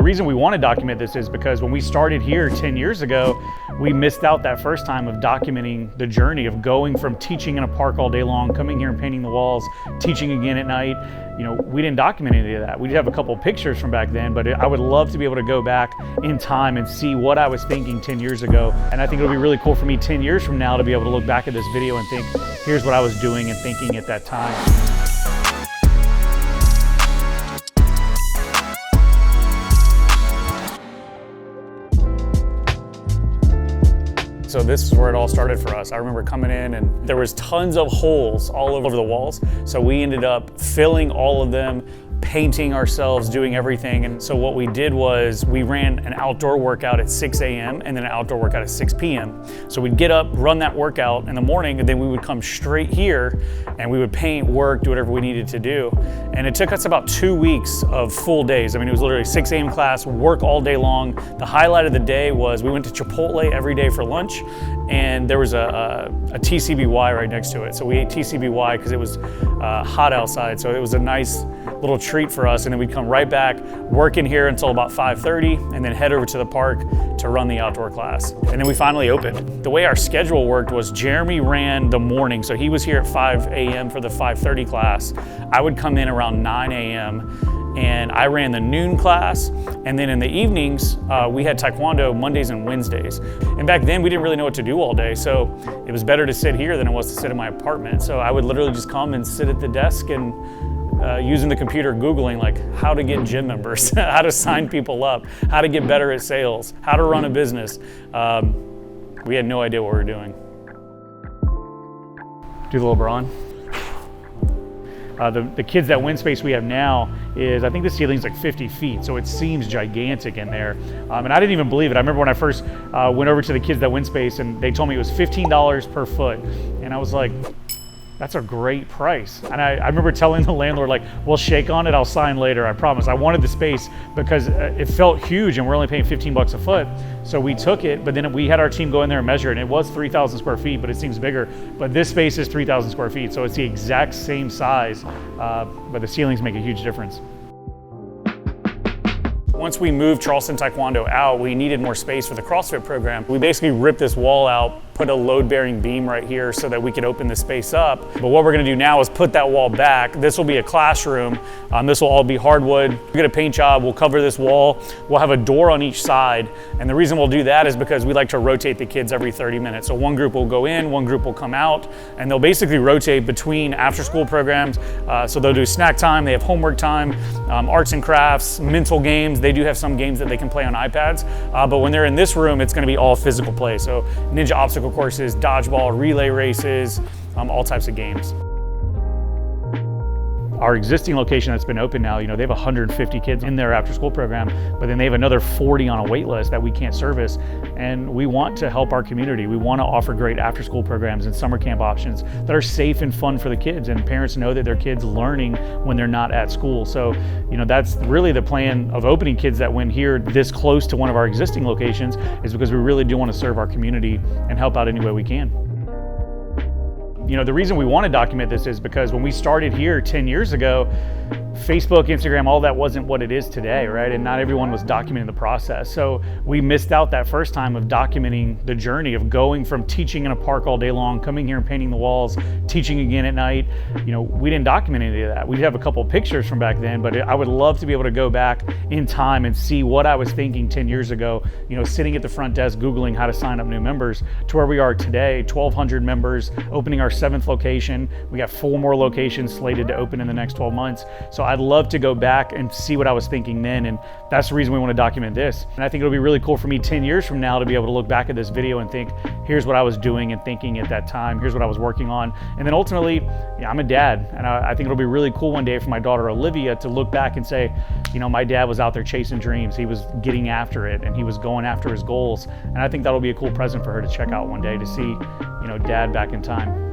reason we want to document this is because when we started here 10 years ago, we missed out that first time of documenting the journey of going from teaching in a park all day long, coming here and painting the walls, teaching again at night. You know, we didn't document any of that. We did have a couple of pictures from back then, but I would love to be able to go back in time and see what I was thinking 10 years ago. And I think it'll be really cool for me 10 years from now to be able to look back at this video and think, here's what I was doing and thinking at that time. So this is where it all started for us. I remember coming in and there was tons of holes all over the walls. So we ended up filling all of them, painting ourselves, doing everything. And so what we did was we ran an outdoor workout at 6 a.m. and then an outdoor workout at 6 p.m. So we'd get up, run that workout in the morning, and then we would come straight here and we would paint, work, do whatever we needed to do. And it took us about 2 weeks of full days. I mean, it was literally 6 a.m. class, work all day long. The highlight of the day was we went to Chipotle every day for lunch, and there was a TCBY right next to it. So we ate TCBY because it was hot outside. So it was a nice little treat for us. And then we'd come right back, work in here until about 5:30, and then head over to the park to run the outdoor class. And then we finally opened. The way our schedule worked was Jeremy ran the morning. So he was here at 5 a.m. for the 5:30 class. I would come in around 9 a.m. and I ran the noon class. And then in the evenings, we had Taekwondo Mondays and Wednesdays. And back then we didn't really know what to do all day. So it was better to sit here than it was to sit in my apartment. So I would literally just come and sit at the desk and using the computer, Googling like how to get gym members, how to sign people up, how to get better at sales, how to run a business. We had no idea what we were doing. Do the LeBron. The kids that win space we have now is, I think the ceiling's like 50 feet, so it seems gigantic in there. And I didn't even believe it. I remember when I first went over to the kids that win space and they told me it was $15 per foot. And I was like, that's a great price. And I remember telling the landlord, like, we'll shake on it, I'll sign later, I promise. I wanted the space because it felt huge and we're only paying 15 bucks a foot. So we took it, but then we had our team go in there and measure it. And it was 3,000 square feet, but it seems bigger. But this space is 3,000 square feet, so it's the exact same size, but the ceilings make a huge difference. Once we moved Charleston Taekwondo out, we needed more space for the CrossFit program. We basically ripped this wall out, put a load-bearing beam right here so that we could open the space up. But what we're gonna do now is put that wall back. This will be a classroom. This will all be hardwood. We'll get a paint job, we'll cover this wall. We'll have a door on each side. And the reason we'll do that is because we like to rotate the kids every 30 minutes. So one group will go in, one group will come out, and they'll basically rotate between after-school programs. So they'll do snack time, they have homework time, arts and crafts, mental games. They do have some games that they can play on iPads. But when they're in this room, it's gonna be all physical play. So ninja obstacle courses, dodgeball, relay races, all types of games. Our existing location that's been open now, you know, they have 150 kids in their after school program, but then they have another 40 on a wait list that we can't service. And we want to help our community. We want to offer great after school programs and summer camp options that are safe and fun for the kids, and parents know that their kids learning when they're not at school. So, you know, that's really the plan of opening Kids That Win here this close to one of our existing locations, is because we really do want to serve our community and help out any way we can. You know, the reason we want to document this is because when we started here 10 years ago, Facebook, Instagram, all that wasn't what it is today, right? And not everyone was documenting the process. So we missed out that first time of documenting the journey of going from teaching in a park all day long, coming here and painting the walls, teaching again at night. You know, we didn't document any of that. We have a couple of pictures from back then, but I would love to be able to go back in time and see what I was thinking 10 years ago, you know, sitting at the front desk, Googling how to sign up new members, to where we are today, 1,200 members, opening our 7th location. We got 4 more locations slated to open in the next 12 months. So I'd love to go back and see what I was thinking then, and that's the reason we want to document this. And I think it'll be really cool for me 10 years from now to be able to look back at this video and think, here's what I was doing and thinking at that time, here's what I was working on. And then ultimately, yeah, I'm a dad, and I think it'll be really cool one day for my daughter Olivia to look back and say, you know, my dad was out there chasing dreams, he was getting after it, and he was going after his goals. And I think that'll be a cool present for her to check out one day, to see, you know, dad back in time.